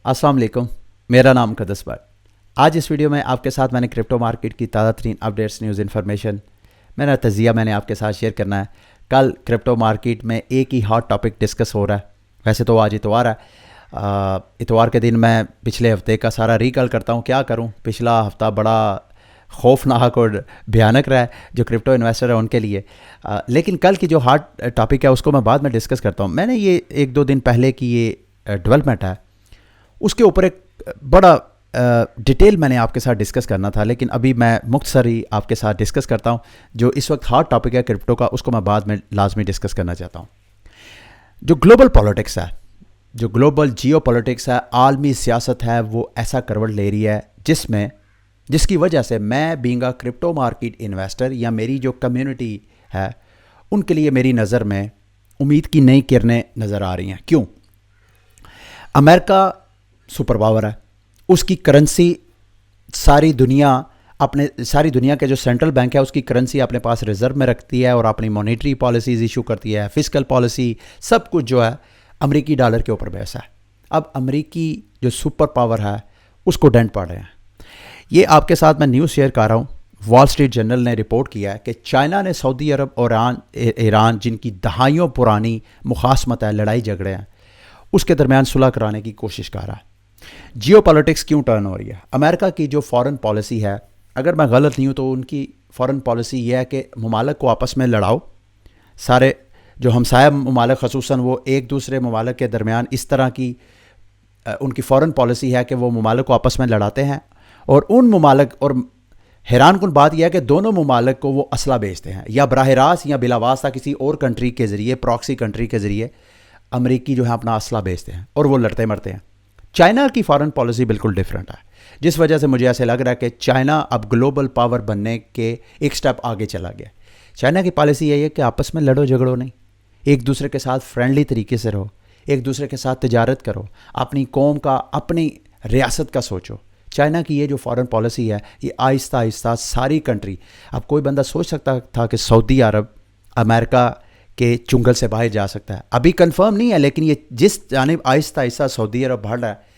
अस्सलाम वालेकुम, मेरा नाम कदस भाई। आज इस वीडियो में आपके साथ मैंने क्रिप्टो मार्केट की ताज़ा तरीन अपडेट्स, न्यूज़, इन्फॉर्मेशन, मेरा तजिया मैंने आपके साथ शेयर करना है। कल क्रिप्टो मार्केट में एक ही हॉट टॉपिक डिस्कस हो रहा है। वैसे तो आज इतवार है, इतवार के दिन मैं पिछले हफ्ते का सारा रिकॉल करता हूँ। क्या करूँ, पिछला हफ्ता बड़ा खौफनाक और भयानक रहा है जो क्रिप्टो इन्वेस्टर है उनके लिए। लेकिन कल की जो हॉट टॉपिक है उसको मैं बाद में डिस्कस करता हूँ। मैंने ये एक दो दिन पहले की ये डेवलपमेंट है उसके ऊपर एक बड़ा डिटेल मैंने आपके साथ डिस्कस करना था, लेकिन अभी मैं मुख्तसर ही आपके साथ डिस्कस करता हूँ। जो इस वक्त हॉट टॉपिक है क्रिप्टो का, उसको मैं बाद में लाजमी डिस्कस करना चाहता हूँ। जो ग्लोबल पॉलिटिक्स है, जो ग्लोबल जियो पॉलिटिक्स है, आलमी सियासत है, वो ऐसा करवट ले रही है जिसकी वजह से मैं being a crypto market investor या मेरी जो कम्युनिटी है उनके लिए मेरी नज़र में उम्मीद की नई किरणें नज़र आ रही हैं। क्यों? अमेरिका सुपर पावर है, उसकी करेंसी सारी दुनिया के जो सेंट्रल बैंक है उसकी करेंसी अपने पास रिजर्व में रखती है और अपनी मॉनेटरी पॉलिसीज़ इशू करती है, फिस्कल पॉलिसी, सब कुछ जो है अमेरिकी डॉलर के ऊपर बेस है। अब अमेरिकी जो सुपर पावर है उसको डेंट पड़ रहे हैं। ये आपके साथ मैं न्यूज़ शेयर कर रहा हूँ। वॉल स्ट्रीट जर्नल ने रिपोर्ट किया है कि चाइना ने सऊदी अरब और ईरान जिनकी दहाइयों पुरानी मुखासमत है, लड़ाई झगड़े हैं, उसके दरमियान सुलह कराने की कोशिश कर रहा है। जियो पॉलिटिक्स क्यों टर्न हो रही है? अमेरिका की जो फॉरेन पॉलिसी है, अगर मैं गलत नहीं हूँ तो उनकी फॉरेन पॉलिसी ये है कि ममालिक को आपस में लड़ाओ। सारे जो हमसाया ममालिक खसूसन वो एक दूसरे ममालिक के दरमियान इस तरह की उनकी फॉरेन पॉलिसी है कि वो ममालिक को आपस में लड़ाते हैं और उन ममालिक, और हैरान कुन बात यह है कि दोनों ममालिक को वो असला बेचते हैं या बराह रास्त या बिलावास्ता किसी और कंट्री के ज़रिए, प्रॉक्सी कंट्री के ज़रिए अमरीकी जो है अपना असला बेचते हैं और वो लड़ते मरते हैं। चाइना की फॉरेन पॉलिसी बिल्कुल डिफरेंट है, जिस वजह से मुझे ऐसे लग रहा है कि चाइना अब ग्लोबल पावर बनने के एक स्टेप आगे चला गया। चाइना की पॉलिसी यही है कि आपस में लड़ो झगड़ो नहीं, एक दूसरे के साथ फ्रेंडली तरीके से रहो, एक दूसरे के साथ तिजारत करो, अपनी कौम का, अपनी रियासत का सोचो। चाइना की ये जो फॉरेन पॉलिसी है ये आहिस्ता आहिस्ता सारी कंट्री, अब कोई बंदा सोच सकता था कि सऊदी अरब अमेरिका के चुंगल से बाहर जा सकता है, अभी कंफर्म नहीं है, लेकिन ये जिस जानिब आहिस्ता आहिस्ता सऊदी अरब बढ़ रहा है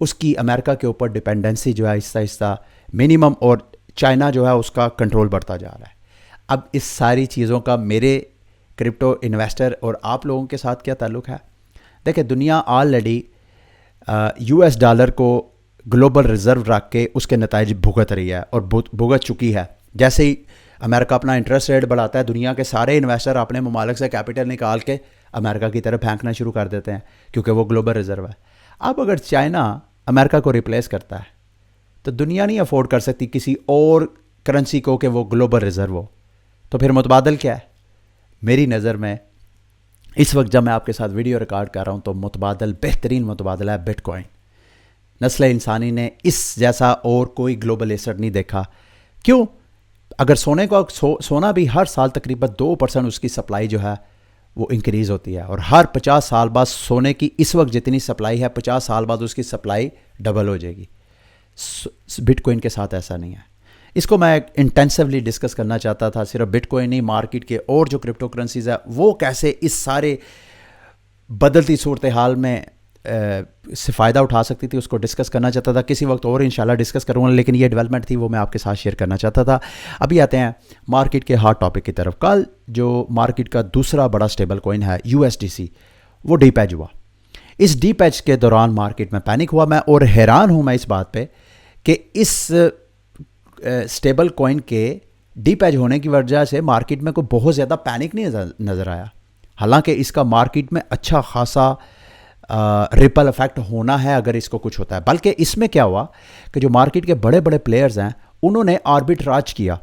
उसकी अमेरिका के ऊपर डिपेंडेंसी जो है आहिस्ता आहिस्ता मिनिमम, और चाइना जो है उसका कंट्रोल बढ़ता जा रहा है। अब इस सारी चीज़ों का मेरे क्रिप्टो इन्वेस्टर और आप लोगों के साथ क्या ताल्लुक़ है? देखिए, दुनिया ऑलरेडी US डॉलर को ग्लोबल रिजर्व रख के उसके नताइज भुगत रही है और भुगत चुकी है। जैसे ही अमेरिका अपना इंटरेस्ट रेट बढ़ाता है, दुनिया के सारे इन्वेस्टर अपने ममालिक से कैपिटल निकाल के अमेरिका की तरफ फेंकना शुरू कर देते हैं क्योंकि वो ग्लोबल रिजर्व है। अब अगर चाइना अमेरिका को रिप्लेस करता है तो दुनिया नहीं अफोर्ड कर सकती किसी और करेंसी को कि वो ग्लोबल रिजर्व हो, तो फिर मुतबादल क्या है? मेरी नज़र में इस वक्त जब मैं आपके साथ वीडियो रिकॉर्ड कर रहा हूँ तो मुतबादल, बेहतरीन मुतबादला है बिटकॉइन। नस्ल इंसानी ने इस जैसा और कोई ग्लोबल एसेट नहीं देखा। क्यों? अगर सोना भी हर साल तकरीबन 2% उसकी सप्लाई जो है वो इंक्रीज़ होती है, और हर 50 साल बाद सोने की इस वक्त जितनी सप्लाई है 50 साल बाद उसकी सप्लाई डबल हो जाएगी। बिटकॉइन के साथ ऐसा नहीं है। इसको मैं इंटेंसिवली डिस्कस करना चाहता था, सिर्फ बिटकॉइन नहीं, मार्केट के और जो क्रिप्टो करेंसीज है वो कैसे इस सारे बदलती सूरत हाल में से फ़ायदा उठा सकती थी, उसको डिस्कस करना चाहता था। किसी वक्त और इंशाल्लाह डिस्कस करूँगा, लेकिन ये डेवलपमेंट थी वो मैं आपके साथ शेयर करना चाहता था। अभी आते हैं मार्केट के हॉट टॉपिक की तरफ। कल जो मार्केट का दूसरा बड़ा स्टेबल कॉइन है USDC, वो डीपैच हुआ। इस डीपैच के दौरान मार्केट में पैनिक हुआ मैं, और हैरान हूँ मैं इस बात पर कि इस स्टेबल कॉइन के डीपैच होने की वजह से मार्केट में कोई बहुत ज़्यादा पैनिक नहीं नज़र आया। हालांकि इसका मार्केट में अच्छा खासा रिपल इफेक्ट होना है अगर इसको कुछ होता है। बल्कि इसमें क्या हुआ कि जो मार्केट के बड़े बड़े प्लेयर्स हैं उन्होंने आर्बिट्राज किया,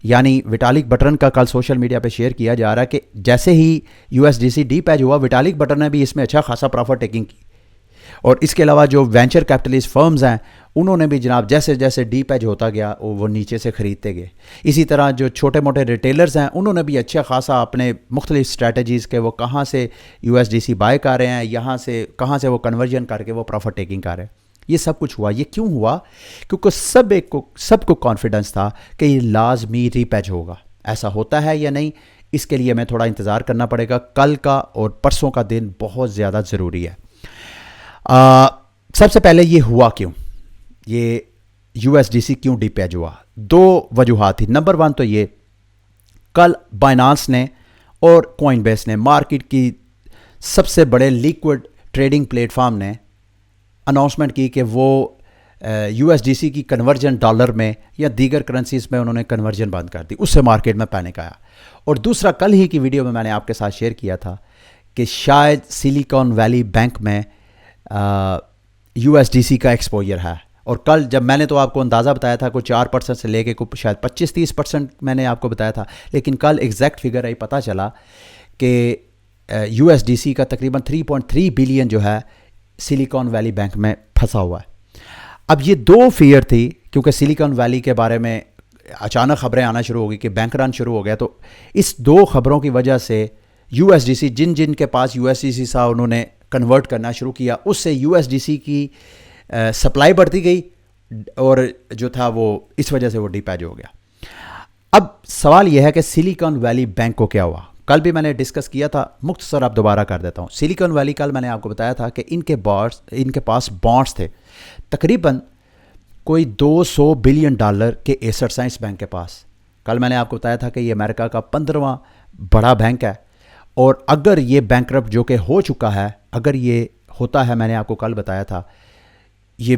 यानी विटालिक बटरन का कल सोशल मीडिया पे शेयर किया जा रहा है कि जैसे ही USDC डीपैच हुआ, विटालिक बटरन ने भी इसमें अच्छा खासा प्रॉफिट टेकिंग की। और इसके अलावा जो वेंचर कैपिटलिस्ट फर्म्स हैं उन्होंने भी जनाब जैसे जैसे डीपैच होता गया वो नीचे से ख़रीदते गए। इसी तरह जो छोटे मोटे रिटेलर्स हैं उन्होंने भी अच्छा खासा अपने मुख्तलिफ स्ट्रैटेजीज़ के वो कहाँ से USDC बाय कर रहे हैं, यहाँ से कहाँ से वो कन्वर्जन करके वो प्रॉफिट टेकिंग कर रहे हैं। ये सब कुछ हुआ। ये क्यों हुआ? क्योंकि सबको कॉन्फिडेंस था कि ये लाजमी रीपैच होगा। ऐसा होता है या नहीं, इसके लिए हमें थोड़ा इंतज़ार करना पड़ेगा। कल का और परसों का दिन बहुत ज़्यादा ज़रूरी है। سب سے پہلے یہ ہوا کیوں، یہ یو ایس ڈی سی کیوں ڈی پیج ہوا؟ دو وجوہات تھی. نمبر ون تو یہ، کل بائنانس نے اور کوائن بیس نے، مارکیٹ کی سب سے بڑے لیکوڈ ٹریڈنگ پلیٹ فارم نے اناؤنسمنٹ کی کہ وہ یو ایس ڈی سی کی کنورژن ڈالر میں یا دیگر کرنسیز میں انہوں نے کنورژن بند کر دی. اس سے مارکیٹ میں پینک آیا. اور دوسرا، کل ہی کی ویڈیو میں نے آپ کے ساتھ شیئر کیا تھا کہ شاید سلیکان ویلی بینک میں یو ایس ڈی سی کا ایکسپوجر ہے. اور کل جب میں نے تو آپ کو اندازہ بتایا تھا کوئی 4% سے لے کے کوئی شاید 25-30% میں نے آپ کو بتایا تھا، لیکن کل ایگزیکٹ فگر ہے پتہ چلا کہ یو ایس ڈی سی کا تقریباً 3.3 بلین جو ہے سلیکان ویلی بینک میں پھنسا ہوا ہے. اب یہ دو فیئر تھی، کیونکہ سلیکان ویلی کے بارے میں اچانک خبریں آنا شروع ہو گئی کہ بینک رن شروع ہو گیا. تو اس دو خبروں کی وجہ سے یو ایس ڈی سی، جن کے پاس یو ایس ڈی سی تھا انہوں نے کنورٹ کرنا شروع کیا. اس سے یو ایس ڈی سی کی سپلائی بڑھتی گئی اور جو تھا وہ اس وجہ سے وہ ڈی پیج ہو گیا. اب سوال یہ ہے کہ سلیکان ویلی بینک کو کیا ہوا؟ کل بھی میں نے ڈسکس کیا تھا، مختصر اب دوبارہ کر دیتا ہوں. سلیکان ویلی، کل میں نے آپ کو بتایا تھا کہ ان کے پاس بانڈس تھے، تقریباً کوئی $200 بلین کے ایسٹس ہیں اس بینک کے پاس. کل میں نے آپ کو بتایا تھا کہ یہ امریکہ کا 15واں بڑا بینک ہے، اور اگر یہ بینک کرپٹ جو کہ ہو چکا ہے، اگر یہ ہوتا ہے، میں نے آپ کو کل بتایا تھا، یہ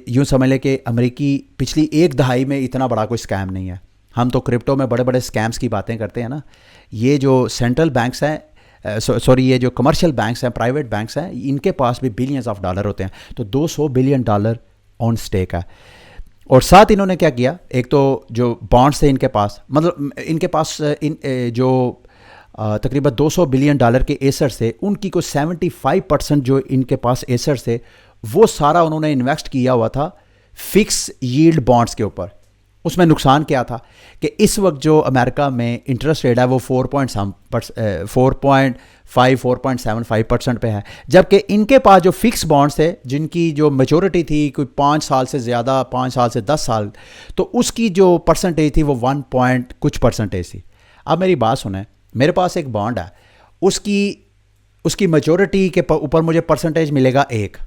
یوں سمجھ لیں کہ امریکی پچھلی ایک دہائی میں اتنا بڑا کوئی اسکیم نہیں ہے. ہم تو کرپٹو میں بڑے بڑے اسکیمز کی باتیں کرتے ہیں نا. یہ جو سینٹرل بینکس ہیں، یہ جو کمرشل بینکس ہیں، پرائیویٹ بینکس ہیں، ان کے پاس بھی بلینز آف ڈالر ہوتے ہیں. تو $200 بلین آن سٹیک ہے. اور ساتھ انہوں نے کیا کیا، ایک تو جو بانڈس تھے ان کے پاس، مطلب ان کے پاس جو تقریباً $200 بلین کے ایسٹس تھے، ان کی کوئی 75% جو ان کے پاس ایسٹس تھے وہ سارا انہوں نے انویسٹ کیا ہوا تھا فکس ییلڈ بانڈس کے اوپر. اس میں نقصان کیا تھا کہ اس وقت جو امریکہ میں انٹرسٹ ریٹ ہے وہ 4.75% پہ ہے، جبکہ ان کے پاس جو فکس بانڈس تھے جن کی جو میچورٹی تھی کوئی 5 سال سے زیادہ، 5 سال سے 10 سال، تو اس کی جو پرسنٹیج تھی وہ 1 کچھ پرسنٹیج تھی. اب میری بات سنیں، میرے پاس ایک بانڈ ہے، اس کی میچورٹی کے اوپر مجھے پرسنٹیج ملے گا 1.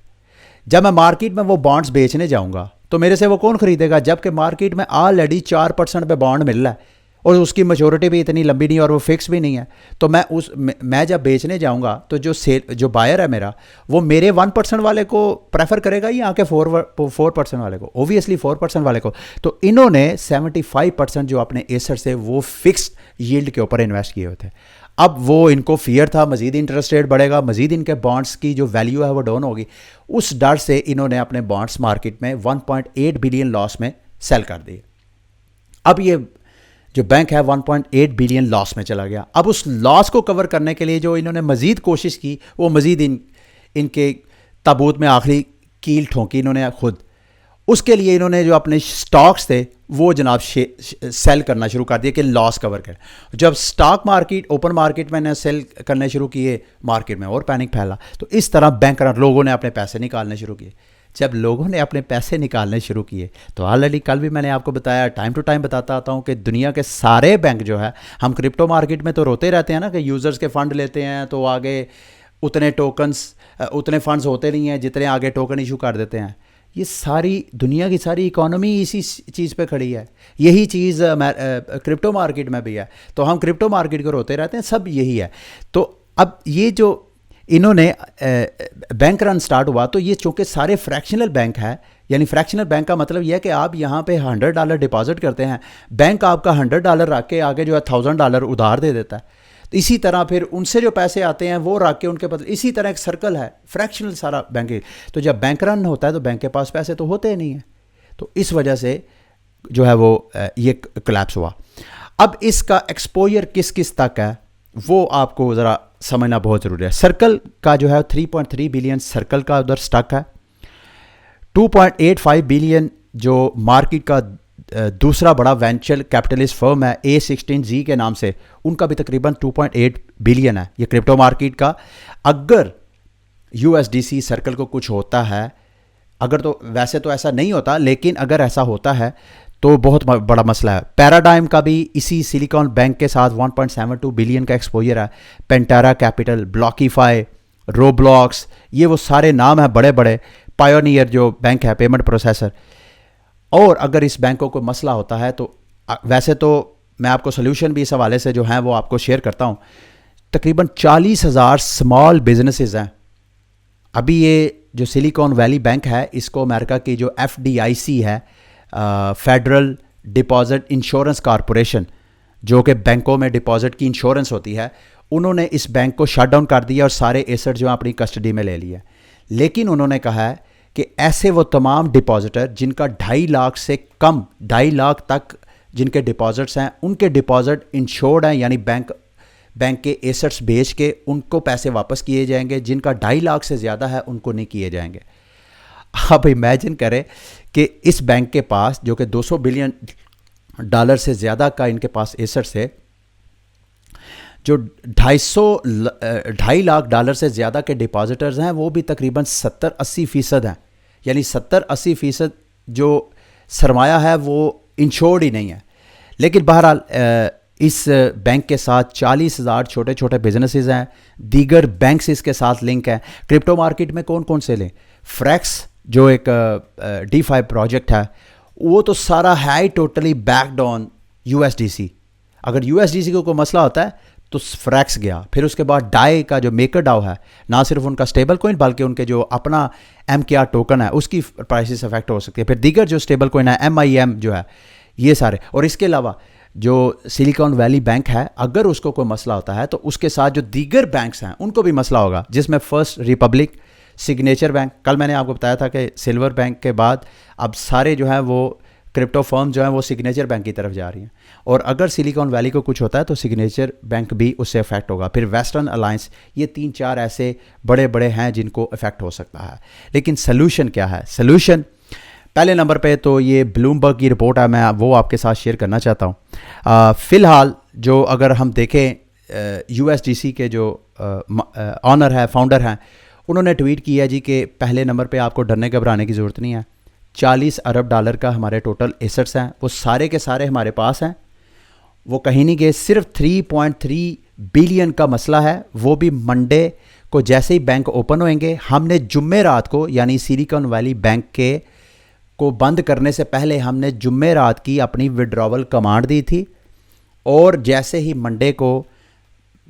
جب میں مارکیٹ میں وہ بانڈز بیچنے جاؤں گا تو میرے سے وہ کون خریدے گا؟ جبکہ مارکیٹ میں آلریڈی 4% پہ بانڈ مل رہا ہے اور اس کی میچورٹی بھی اتنی لمبی نہیں اور وہ فکس بھی نہیں ہے. تو میں جب بیچنے جاؤں گا تو جو بائر ہے میرا، وہ میرے 1% والے کو پریفر کرے گا یا کہ 4% والے کو؟ اوبویسلی 4% والے کو. تو انہوں نے 75% جو اپنے ایسٹس تھے وہ فکس ییلڈ کے اوپر انویسٹ کیے ہوئے تھے. اب وہ ان کو فیئر تھا مزید انٹرسٹ ریٹ بڑھے گا، مزید ان کے بانڈس کی جو ویلیو ہے وہ ڈاؤن ہوگی. اس ڈر سے انہوں نے اپنے بانڈس مارکیٹ میں 1.8 بلین لاس میں سیل کر دیے. اب یہ جو بینک ہے 1.8 بلین لاس میں چلا گیا. اب اس لاس کو کور کرنے کے لیے جو انہوں نے مزید کوشش کی، وہ مزید ان کے تابوت میں آخری کیل ٹھونکی انہوں نے خود. اس کے لیے انہوں نے جو اپنے سٹاکس تھے وہ جناب سیل کرنا شروع کر دیا کہ لاس کور کریں. جب سٹاک مارکیٹ، اوپن مارکیٹ میں نے سیل کرنے شروع کیے، مارکیٹ میں اور پینک پھیلا. تو اس طرح بینکر لوگوں نے اپنے پیسے نکالنے شروع کیے. جب لوگوں نے اپنے پیسے نکالنے شروع کیے تو آلریڈی کل بھی میں نے آپ کو بتایا، ٹائم ٹو ٹائم بتاتا آتا ہوں کہ دنیا کے سارے بینک جو ہے، ہم کرپٹو مارکیٹ میں تو روتے رہتے ہیں نا کہ یوزرز کے فنڈ لیتے ہیں تو آگے اتنے فنڈز ہوتے نہیں ہیں جتنے آگے ٹوکن ایشو کر دیتے ہیں. یہ ساری دنیا کی ساری اکانومی اسی چیز پہ کھڑی ہے. یہی چیز کرپٹو مارکیٹ میں بھی ہے. تو ہم کرپٹو مارکیٹ کو روتے رہتے ہیں، سب یہی ہے. تو اب یہ جو انہوں نے بینک رن سٹارٹ ہوا، تو یہ چونکہ سارے فریکشنل بینک ہے، یعنی فریکشنل بینک کا مطلب یہ ہے کہ آپ یہاں پہ $100 ڈپازٹ کرتے ہیں، بینک آپ کا $100 رکھ کے آگے جو ہے $1000 ادھار دے دیتا ہے. تو اسی طرح پھر ان سے جو پیسے آتے ہیں وہ رکھ کے ان کے بدلے، اسی طرح ایک سرکل ہے فریکشنل سارا بینک. تو جب بینک رن ہوتا ہے تو بینک کے پاس پیسے تو ہوتے ہی نہیں ہیں. تو اس وجہ سے جو ہے وہ یہ کلیپس ہوا. اب اس کا ایکسپوجر کس کس تک ہے وہ آپ کو ذرا سمجھنا بہت ضروری ہے. سرکل کا جو ہے 3.3 بلین سرکل کا ادھر سٹک ہے. 2.85 بلین جو مارکیٹ کا دوسرا بڑا وینچر کیپٹلسٹ فرم ہے A16Z کے نام سے، ان کا بھی تقریباً 2.8 بلین ہے یہ کرپٹو مارکیٹ کا. اگر U S D C circle کو کچھ ہوتا ہے، اگر تو ویسے تو ایسا نہیں ہوتا، لیکن اگر ایسا ہوتا ہے تو بہت بڑا مسئلہ ہے. پیراڈائم کا بھی اسی سلیکان بینک کے ساتھ 1.72 بلین کا ایکسپوجر ہے. پینٹارا کیپٹل، بلاکیفائی، روبلاکس، یہ وہ سارے نام ہیں بڑے بڑے. पायोनियर जो बैंक है पेमेंट प्रोसेसर, और अगर इस बैंक को कोई मसला होता है तो वैसे तो मैं आपको सोल्यूशन भी इस हवाले से जो हैं वो आपको शेयर करता हूँ। तकरीबन 40,000 स्मॉल बिजनेसेस हैं। अभी ये जो सिलिकॉन वैली बैंक है इसको अमेरिका की जो FDIC है, फेडरल डिपॉजिट इंश्योरेंस कॉरपोरेशन, जो कि बैंकों में डिपॉजिट की इंश्योरेंस होती है, उन्होंने इस बैंक को शट डाउन कर दिया और सारे एसेट जो हैं अपनी कस्टडी में ले लिए। लेकिन उन्होंने कहा है कि ऐसे वो तमाम डिपॉजिटर जिनका 2.5 लाख से कम 2.5 लाख तक जिनके डिपॉजिट्स हैं, उनके डिपॉजिट इंश्योर्ड हैं, यानी बैंक के एसेट्स बेच के उनको पैसे वापस किए जाएंगे। जिनका 2.5 लाख से ज़्यादा है उनको नहीं किए जाएंगे। आप इमेजिन करें कि इस बैंक के पास जो कि $200 बिलियन से ज़्यादा का इनके पास एसेट्स है, जो 2.5 लाख से ज़्यादा के डिपॉजिटर्स हैं वो भी तकरीबन 70-80% हैं, यानी 70-80% जो सरमाया है वो इंश्योर्ड ही नहीं है। लेकिन बहरहाल इस बैंक के साथ 40,000 छोटे छोटे बिजनेसेस हैं, दीगर बैंक्स इसके साथ लिंक हैं। क्रिप्टो मार्केट में कौन कौन से लें? फ्रैक्स जो एक DeFi प्रोजेक्ट है, वो तो सारा है टोटली बैक्ड ऑन USDC। अगर USDC को कोई मसला होता है तो फ्रैक्स गया। फिर उसके बाद डाई का जो मेकर डाओ है, ना सिर्फ उनका स्टेबल कॉइन बल्कि उनके जो अपना MKR टोकन है उसकी प्राइसेस अफेक्ट हो सकती है। फिर दीगर जो स्टेबल कॉइन है MIM जो है, ये सारे। और इसके अलावा जो सिलिकॉन वैली बैंक है, अगर उसको कोई मसला होता है तो उसके साथ जो दीगर बैंक्स हैं उनको भी मसला होगा, जिसमें फर्स्ट रिपब्लिक, सिग्नेचर बैंक। कल मैंने आपको बताया था कि सिल्वर बैंक के बाद अब सारे जो हैं वो क्रिप्टो फर्म जो हैं वो सिग्नेचर बैंक की तरफ जा रही हैं। और अगर सिलिकॉन वैली को कुछ होता है तो सिग्नेचर बैंक भी उससे अफेक्ट होगा। फिर वेस्टर्न अलायंस, ये 3-4 ऐसे बड़े बड़े हैं जिनको अफेक्ट हो सकता है। लेकिन सलूशन क्या है? सलूशन पहले नंबर पे तो ये ब्लूमबर्ग की रिपोर्ट है, मैं वो आपके साथ शेयर करना चाहता हूँ। फ़िलहाल जो अगर हम देखें USDC के जो ऑनर है, फाउंडर हैं, उन्होंने ट्वीट किया जी कि पहले नंबर पे आपको डरने घबराने की ज़रूरत नहीं है। $40 अरब का हमारे टोटल एसेट्स हैं, वो सारे के सारे हमारे पास हैं, वो कहीं नहीं गए। सिर्फ 3.3 बिलियन का मसला है, वो भी मंडे को जैसे ही बैंक ओपन होंगे, हमने जुम्मे रात को, यानी सिलिकॉन वैली बैंक के को बंद करने से पहले हमने जुम्मे रात की अपनी विड्रॉवल कमांड दी थी। और जैसे ही मंडे को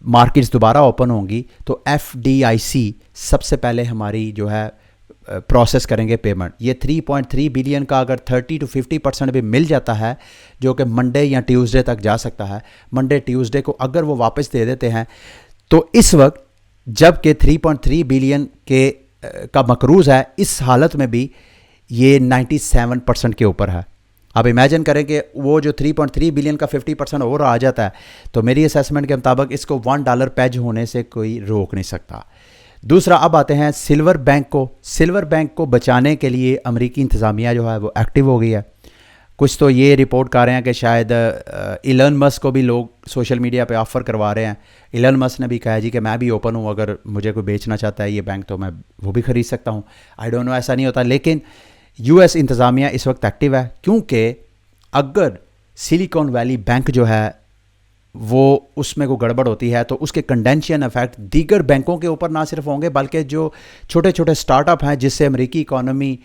मार्केट्स दोबारा ओपन होंगी तो FDIC सबसे पहले हमारी जो है प्रोसेस करेंगे पेमेंट। ये 3.3 बिलियन का अगर 30-50% भी मिल जाता है, जो कि मंडे या ट्यूसडे तक जा सकता है, मंडे ट्यूसडे को अगर वो वापस दे देते हैं तो इस वक्त जबकि 3.3 बिलियन के का मकरूज़ है, इस हालत में भी ये 97% के ऊपर है। आप इमेजिन करें कि वो जो 3.3 बिलियन का 50% और आ जाता है तो मेरी असेसमेंट के मुताबिक इसको $1 पेज होने से कोई रोक नहीं सकता। दूसरा, अब आते हैं सिल्वर बैंक को। सिल्वर बैंक को बचाने के लिए अमेरिकी इंतज़ामिया जो है वो एक्टिव हो गई है। कुछ तो ये रिपोर्ट कर रहे हैं कि शायद इलन मस्क को भी लोग सोशल मीडिया पे ऑफ़र करवा रहे हैं। इलन मस्क ने भी कहा जी कि मैं भी ओपन हूँ, अगर मुझे कोई बेचना चाहता है ये बैंक तो मैं वो भी ख़रीद सकता हूँ। आई डोंट नो, ऐसा नहीं होता। लेकिन US इंतज़ामिया इस वक्त एक्टिव है, क्योंकि अगर सिलिकॉन वैली बैंक जो है वो उसमें कोई गड़बड़ होती है तो उसके कंडेंशियन इफेक्ट दीगर बैंकों के ऊपर ना सिर्फ होंगे बल्कि जो छोटे छोटे स्टार्टअप हैं जिससे अमेरिकी इकॉनमी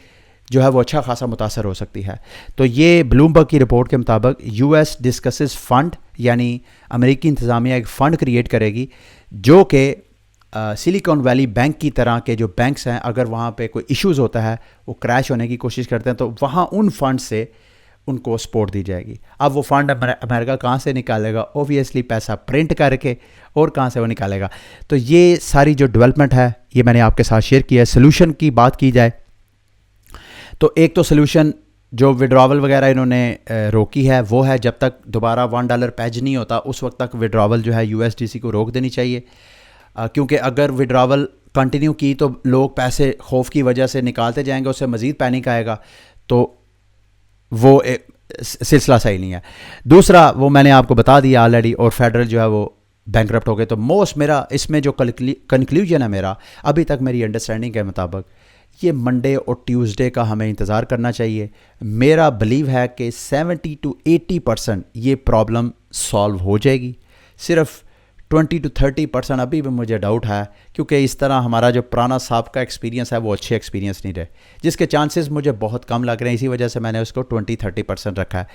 जो है वो अच्छा खासा मुतासर हो सकती है। तो ये ब्लूमबर्ग की रिपोर्ट के मुताबिक US डिस्कसेस फंड, यानी अमेरिकी इंतज़ामिया एक फ़ंड क्रिएट करेगी जो कि सिलिकॉन वैली बैंक की तरह के जो बैंक्स हैं, अगर वहाँ पे कोई इश्यूज़ होता है, वो क्रैश होने की कोशिश करते हैं, तो वहाँ उन फंड से उनको सपोर्ट दी जाएगी। अब वो फंड अमेरिका कहाँ से निकालेगा? ओबियसली पैसा प्रिंट करके, और कहाँ से वो निकालेगा? तो ये सारी जो डेवलपमेंट है ये मैंने आपके साथ शेयर किया है। सोल्यूशन की बात की जाए तो एक तो सोल्यूशन जो विड्रॉवल वगैरह इन्होंने रोकी है वो है, जब तक दोबारा $1 पेज नहीं होता उस वक्त तक विड्रॉवल जो है USDC को रोक देनी चाहिए, क्योंकि अगर विड्रॉवल कंटिन्यू की तो लोग पैसे खौफ की वजह से निकालते जाएंगे, उससे मज़ीद पैनिक आएगा, तो वो सिलसिला सही नहीं है। दूसरा, वो मैंने आपको बता दिया ऑलरेडी, और फेडरल जो है वो बैंकरप्ट हो गए। तो मोस्ट मेरा इसमें जो कंक्लूजन है मेरा, अभी तक मेरी अंडरस्टैंडिंग के मुताबिक ये मंडे और ट्यूसडे का हमें इंतज़ार करना चाहिए। मेरा बिलीव है कि 70 to 80% ये प्रॉब्लम सॉल्व हो जाएगी। सिर्फ 20 to 30% ابھی بھی مجھے ڈاؤٹ ہے، کیونکہ اس طرح ہمارا جو پرانا سابقہ ایکسپیرینس ہے وہ اچھے ایکسپیرینس نہیں رہے، جس کے چانسز مجھے بہت کم لگ رہے ہیں، اسی وجہ سے میں نے اس کو 20-30% رکھا ہے۔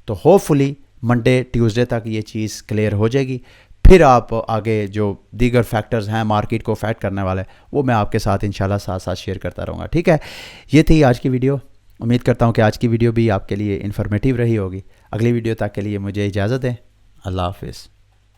تو ہوپ فلی منڈے ٹیوزڈے تک یہ چیز کلیئر ہو جائے گی، پھر آپ آگے جو دیگر فیکٹرز ہیں مارکیٹ کو افیکٹ کرنے والے وہ میں آپ کے ساتھ انشاءاللہ ساتھ ساتھ شیئر کرتا رہوں گا، ٹھیک ہے۔ یہ تھی آج کی ویڈیو، امید کرتا ہوں کہ آج کی ویڈیو بھی آپ کے لیے انفارمیٹیو رہی ہوگی۔ اگلی ویڈیو تک کے لیے مجھے اجازت دیں، اللہ حافظ۔